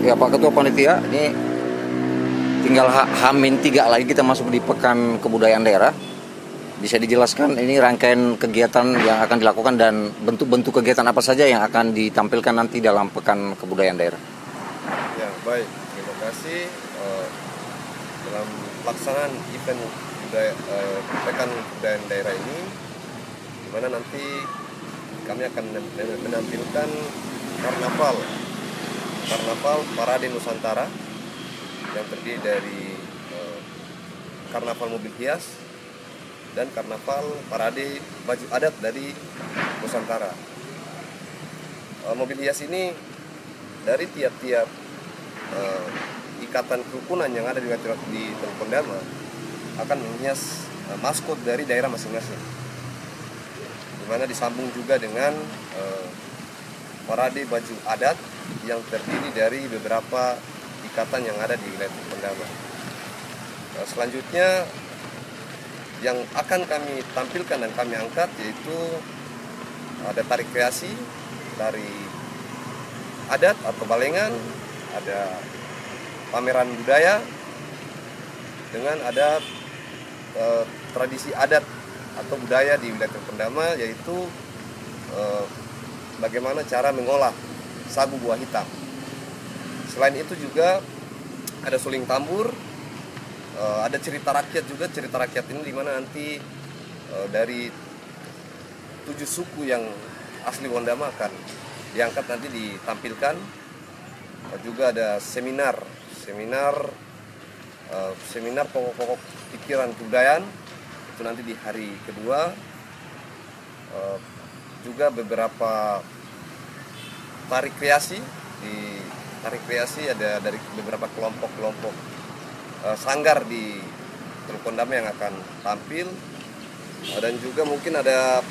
Ya Pak Ketua Panitia, ini tinggal H-3 lagi kita masuk di Pekan Kebudayaan Daerah. Bisa dijelaskan ini rangkaian kegiatan yang akan dilakukan dan bentuk-bentuk kegiatan apa saja yang akan ditampilkan nanti dalam Pekan Kebudayaan Daerah? Ya, baik. Terima kasih. Dalam pelaksanaan event Pekan Kebudayaan Daerah ini, di mana nanti kami akan menampilkan karnaval Parade Nusantara yang terdiri dari karnaval mobil hias dan karnaval parade baju adat dari Nusantara. Mobil hias ini dari tiap-tiap ikatan kerukunan yang ada di Teluk Pondama akan menghias maskot dari daerah masing-masing, di mana disambung juga dengan parade baju adat yang terdiri dari beberapa ikatan yang ada di wilayah Teluk Pondama. Selanjutnya yang akan kami tampilkan dan kami angkat yaitu ada tari kreasi, tari adat atau balengan, ada pameran budaya dengan ada tradisi adat atau budaya di wilayah Teluk Pondama, yaitu bagaimana cara mengolah sagu buah hitam. Selain itu juga ada suling tambur, ada cerita rakyat juga. Cerita rakyat ini dimana nanti dari 7 suku yang asli Pondama akan diangkat nanti ditampilkan. Juga ada seminar pokok-pokok pikiran kebudayaan itu nanti di hari kedua. Juga beberapa tari kreasi. Di tari kreasi ada dari beberapa kelompok sanggar di Teluk Pondama yang akan tampil, dan juga mungkin ada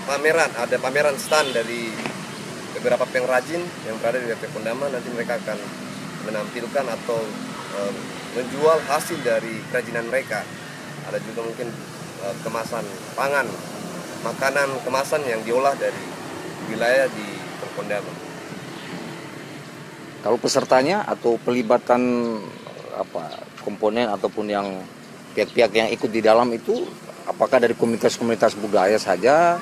pameran stand dari beberapa pengrajin yang berada di Teluk Pondama. Nanti mereka akan menampilkan atau menjual hasil dari kerajinan mereka. Ada juga mungkin kemasan pangan, makanan kemasan yang diolah dari wilayah di Teluk Pondama. Kalau pesertanya atau pelibatan komponen ataupun yang pihak-pihak yang ikut di dalam itu, apakah dari komunitas-komunitas budaya saja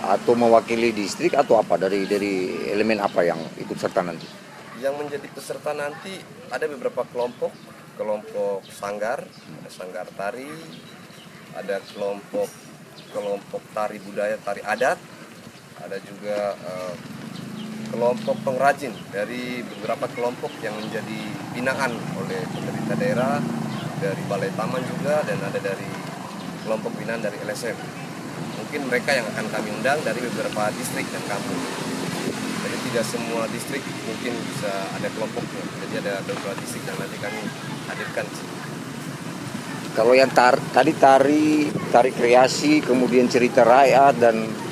atau mewakili distrik atau apa, dari elemen apa yang ikut serta nanti? Yang menjadi peserta nanti ada beberapa kelompok sanggar, ada sanggar tari, ada kelompok tari budaya, tari adat, ada juga kelompok pengrajin dari beberapa kelompok yang menjadi binaan oleh pemerintah daerah, dari Balai Taman juga, dan ada dari kelompok binaan dari LSM. Mungkin mereka yang akan kami undang dari beberapa distrik dan kampung. Jadi tidak semua distrik mungkin bisa ada kelompoknya. Jadi ada beberapa distrik yang nanti kami hadirkan. Kalau yang tadi tari kreasi, kemudian cerita rakyat dan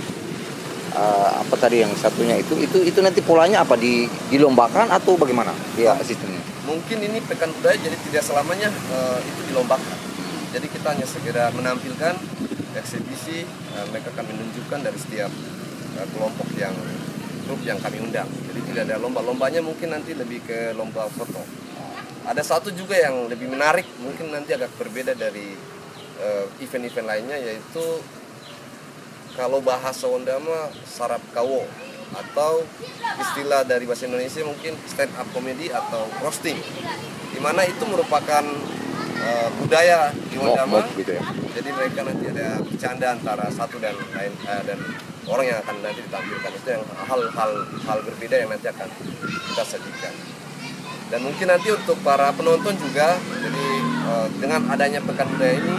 apa tadi yang satunya itu nanti polanya apa, dilombakan atau bagaimana ya sistemnya? Mungkin ini pekan budaya, jadi tidak selamanya itu dilombakan. Jadi kita hanya segera menampilkan eksibisi, mereka akan menunjukkan dari setiap kelompok grup yang kami undang. Jadi tidak ada lomba-lombanya, mungkin nanti lebih ke lomba foto. Ada satu juga yang lebih menarik, mungkin nanti agak berbeda dari event-event lainnya, yaitu kalau bahasa Pondama sarap kawo, atau istilah dari bahasa Indonesia mungkin stand up comedy atau roasting, di mana itu merupakan budaya di Pondama. Gitu ya. Jadi mereka nanti ada bercanda antara satu dan lain dan orang yang akan nanti ditampilkan. Itu yang hal berbeda yang nanti akan kita sajikan. Dan mungkin nanti untuk para penonton juga, jadi dengan adanya pekan budaya ini,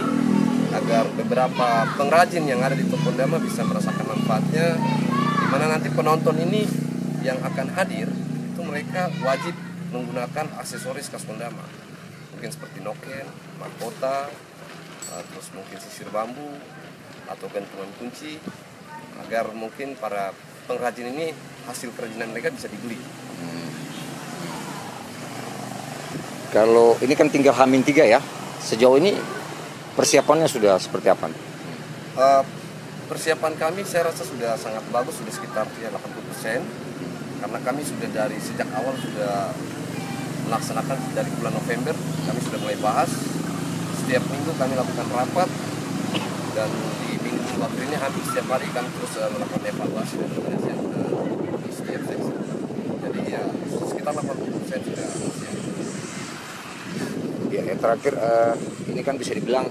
agar beberapa pengrajin yang ada di Teluk Pondama bisa merasakan manfaatnya, di mana nanti penonton ini yang akan hadir itu mereka wajib menggunakan aksesoris khas Pondama, mungkin seperti noken, mahkota, terus mungkin sisir bambu atau gantungan kunci, agar mungkin para pengrajin ini hasil kerajinan mereka bisa dibeli. Kalau ini kan tinggal H-3 ya, sejauh ini persiapannya sudah seperti apa? Persiapan kami saya rasa sudah sangat bagus, sudah sekitar 80%, karena kami sudah dari sejak awal sudah melaksanakan dari bulan November. Kami sudah mulai bahas. Setiap minggu kami lakukan rapat, dan di minggu waktu ini hampir setiap hari kami terus melakukan evaluasi dan penelitian di setiap seksi. Jadi ya sekitar 80% sudah siap. Ya, yang terakhir ini kan bisa dibilang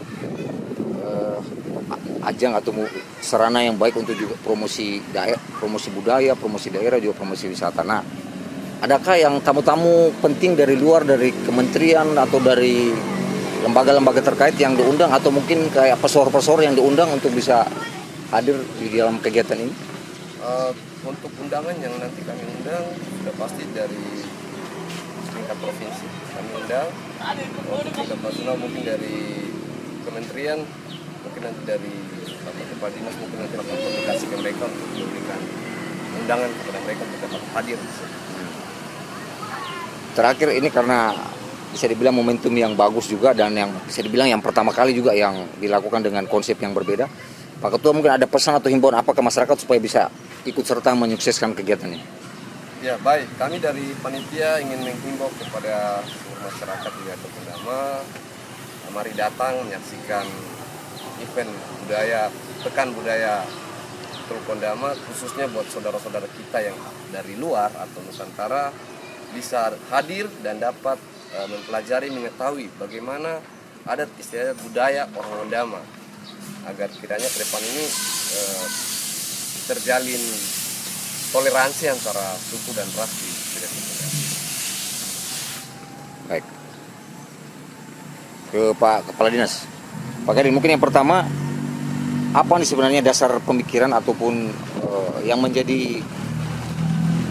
ajang atau sarana yang baik untuk juga promosi daerah, promosi budaya, promosi daerah, juga promosi wisata. Nah, adakah yang tamu-tamu penting dari luar, dari kementerian atau dari lembaga-lembaga terkait yang diundang, atau mungkin kayak pesor-pesor yang diundang untuk bisa hadir di dalam kegiatan ini? Untuk undangan yang nanti kami undang sudah pasti dari tingkat provinsi kami undang, untuk tingkat nasional mungkin dari kementerian, mungkin nanti dari kepala dinas, mungkin nanti akan komunikasi ke mereka untuk memberikan undangan kepada mereka untuk dapat hadir. Terakhir ini karena bisa dibilang momentum yang bagus juga, dan yang bisa dibilang yang pertama kali juga yang dilakukan dengan konsep yang berbeda. Pak Ketua, mungkin ada pesan atau himbauan apa ke masyarakat supaya bisa ikut serta menyukseskan kegiatan ini? Ya baik, kami dari panitia ingin menghimbau kepada seluruh masyarakat di Teluk Pondama, mari datang menyaksikan event budaya, pekan budaya Teluk Pondama, khususnya buat saudara-saudara kita yang dari luar atau Nusantara bisa hadir dan dapat mempelajari, mengetahui bagaimana adat istiadat budaya orang Ondama, agar kiranya ke depan ini terjalin toleransi antara suku dan ras di Wilayah Pondama. Baik. Ke Pak Kepala Dinas. Pak Kadin, mungkin yang pertama, apa nih sebenarnya dasar pemikiran ataupun yang menjadi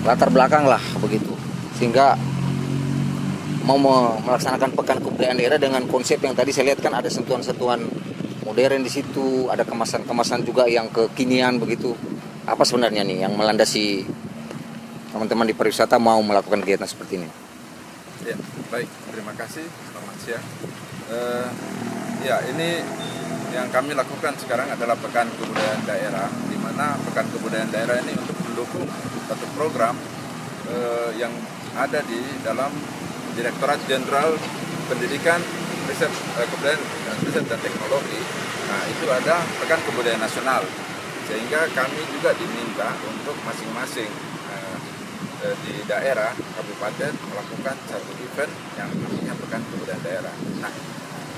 latar belakang lah begitu, sehingga mau melaksanakan pekan kebudayaan daerah dengan konsep yang tadi saya lihat kan ada sentuhan-sentuhan modern di situ, ada kemasan-kemasan juga yang kekinian begitu. Apa sebenarnya nih yang melandasi teman-teman di pariwisata mau melakukan kegiatan seperti ini? Ya, baik. Terima kasih. Selamat siang. Ya, ini yang kami lakukan sekarang adalah Pekan Kebudayaan Daerah, di mana Pekan Kebudayaan Daerah ini untuk mendukung satu program yang ada di dalam Direktorat Jenderal Pendidikan, Riset, Riset dan Teknologi. Nah, itu ada Pekan Kebudayaan Nasional, sehingga kami juga diminta untuk masing-masing di daerah kabupaten melakukan satu event yang namanya Pekan Kebudayaan Daerah. Nah,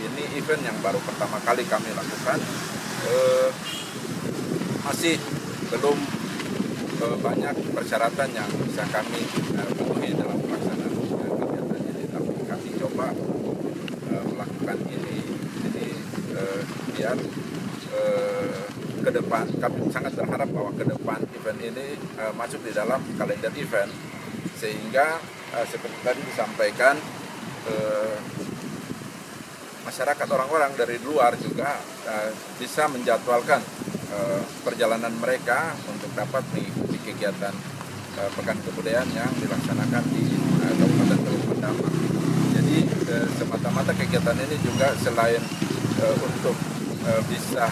ini event yang baru pertama kali kami lakukan, masih belum banyak persyaratan yang bisa kami penuhi dalam pelaksanaan kegiatan ini, tapi kami coba melakukan ini biar ke depan, kami sangat berharap bahwa ke depan event ini masuk di dalam kalender event, sehingga seperti tadi disampaikan, masyarakat orang-orang dari luar juga bisa menjadwalkan perjalanan mereka untuk dapat mengikuti kegiatan Pekan Kebudayaan yang dilaksanakan di Kabupaten Teluk Pondama. Jadi semata-mata kegiatan ini juga selain untuk bisa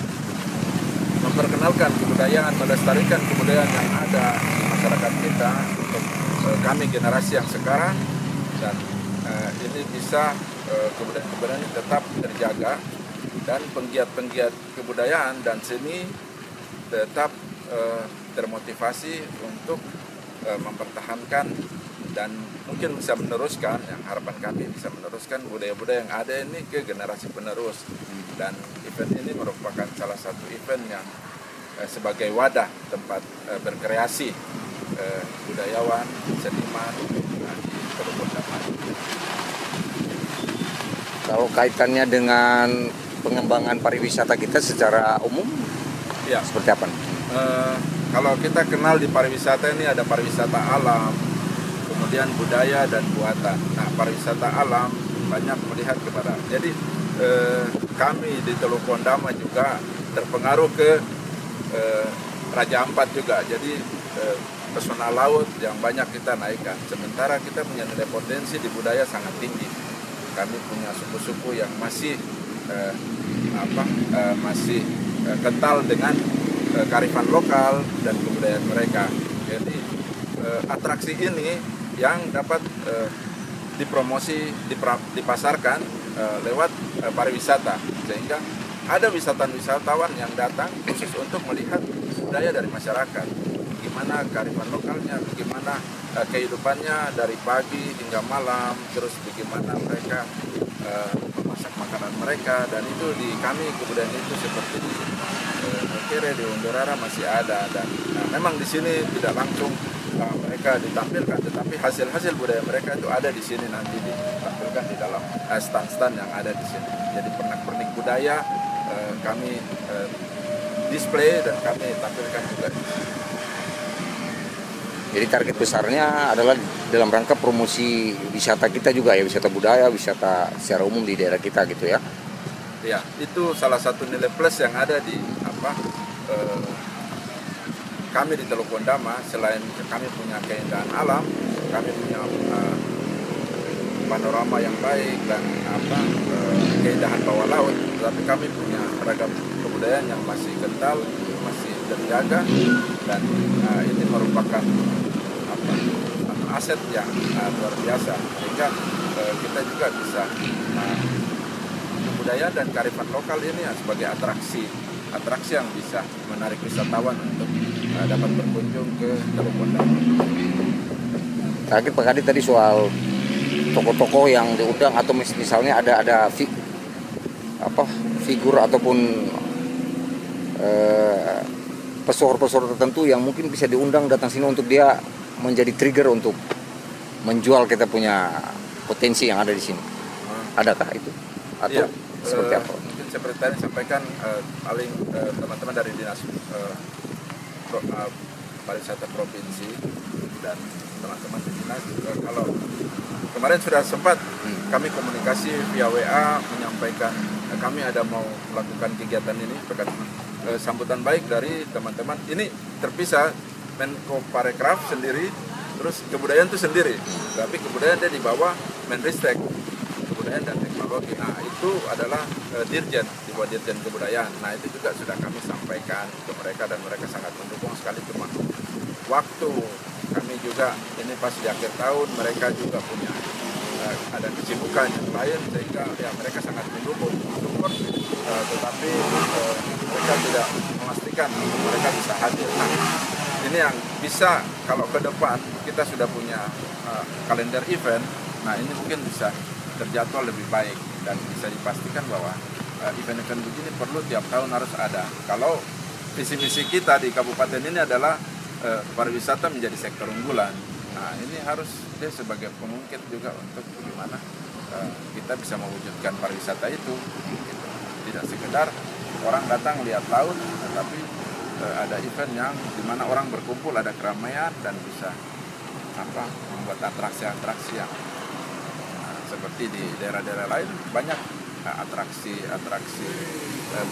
memperkenalkan kebudayaan, melestarikan kebudayaan yang ada di masyarakat kita untuk kami generasi yang sekarang, dan ini bisa kebudayaan ini tetap terjaga, dan penggiat-penggiat kebudayaan dan seni tetap termotivasi untuk mempertahankan dan mungkin bisa meneruskan, yang harapan kami bisa meneruskan budaya-budaya yang ada ini ke generasi penerus. Dan event ini merupakan salah satu event yang sebagai wadah tempat berkreasi budayawan, seniman di Teluk Pondama. Kalau kaitannya dengan pengembangan pariwisata kita secara umum, ya, seperti apa? Kalau kita kenal di pariwisata ini ada pariwisata alam, kemudian budaya dan buatan. Nah, pariwisata alam banyak melihat kepada, jadi kami di Teluk Pondama juga terpengaruh ke Raja Ampat juga. Jadi pesona laut yang banyak kita naikkan. Sementara kita punya nilai potensi di budaya sangat tinggi. Kami punya suku-suku yang masih masih kental dengan kearifan lokal dan kebudayaan mereka. Jadi atraksi ini yang dapat dipromosi, dipasarkan lewat pariwisata, sehingga ada wisatawan yang datang khusus untuk melihat budaya dari masyarakat, gimana kearifan lokalnya, bagaimana kehidupannya dari pagi hingga malam, terus bagaimana mereka memasak makanan mereka, dan itu di kami kebudayaan itu seperti di Mekere, di Undurara masih ada, dan memang di sini tidak langsung mereka ditampilkan, tetapi hasil-hasil budaya mereka itu ada di sini, nanti ditampilkan di dalam stand-stand yang ada di sini. Jadi pernak-pernik budaya kami display dan kami tampilkan juga. Jadi target besarnya adalah dalam rangka promosi wisata kita juga ya, wisata budaya, wisata secara umum di daerah kita gitu ya. Ya, itu salah satu nilai plus yang ada di kami di Teluk Gondama. Selain kami punya keindahan alam, kami punya panorama yang baik dan keindahan bawah laut, tapi kami punya ragam kebudayaan yang masih kental, masih terjaga, dan ini merupakan aset yang luar biasa, sehingga kita juga bisa budaya dan kearifan lokal ini sebagai atraksi yang bisa menarik wisatawan untuk dapat berkunjung ke Teluk Gondama. Pak Kadi tadi soal tokoh-tokoh yang diundang atau misalnya ada figur ataupun pesohor-pesohor tertentu yang mungkin bisa diundang datang sini untuk dia menjadi trigger untuk menjual kita punya potensi yang ada di sini. Adakah itu? Atau seperti apa? Mungkin seperti tadi sampaikan, paling teman-teman dari Dinas Pariwisata Provinsi dan teman-teman di Dinas juga, kalau kemarin sudah sempat kami komunikasi via WA menyampaikan kami ada mau melakukan kegiatan ini, berkat sambutan baik dari teman-teman. Ini terpisah, Menko Parekraf sendiri, terus kebudayaan itu sendiri, tapi kebudayaan dia di bawah Menristek kebudayaan dan teknologi. Nah, itu adalah dirjen, di bawah dirjen kebudayaan. Nah, itu juga sudah kami sampaikan ke mereka dan mereka sangat mendukung sekali. Cuma waktu kami juga ini pas di akhir tahun, mereka juga punya ada kesibukan yang lain, sehingga ya mereka sangat mendukung, support, tetapi mereka tidak memastikan mereka bisa hadir. Nah, ini yang bisa, kalau ke depan kita sudah punya kalender event, nah ini mungkin bisa terjadwal lebih baik dan bisa dipastikan bahwa event-event begini perlu tiap tahun harus ada. Kalau visi-misi kita di kabupaten ini adalah pariwisata menjadi sektor unggulan, nah ini harus dia sebagai pengungkit juga untuk bagaimana kita bisa mewujudkan pariwisata itu gitu. Tidak sekedar orang datang lihat laut, tetapi ada event yang dimana orang berkumpul, ada keramaian dan bisa membuat atraksi-atraksi yang seperti di daerah-daerah lain banyak atraksi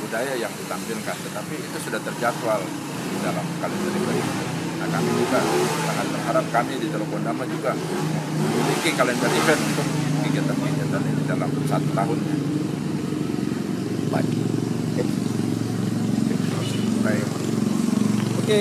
budaya yang ditampilkan, tetapi itu sudah terjadwal di dalam kalender event itu. Nah, kami juga sangat berharap kami di Teluk Gondama juga memiliki kalender event untuk kegiatan-kegiatan ini dalam 1 tahunnya. Baik. Baik. Oke.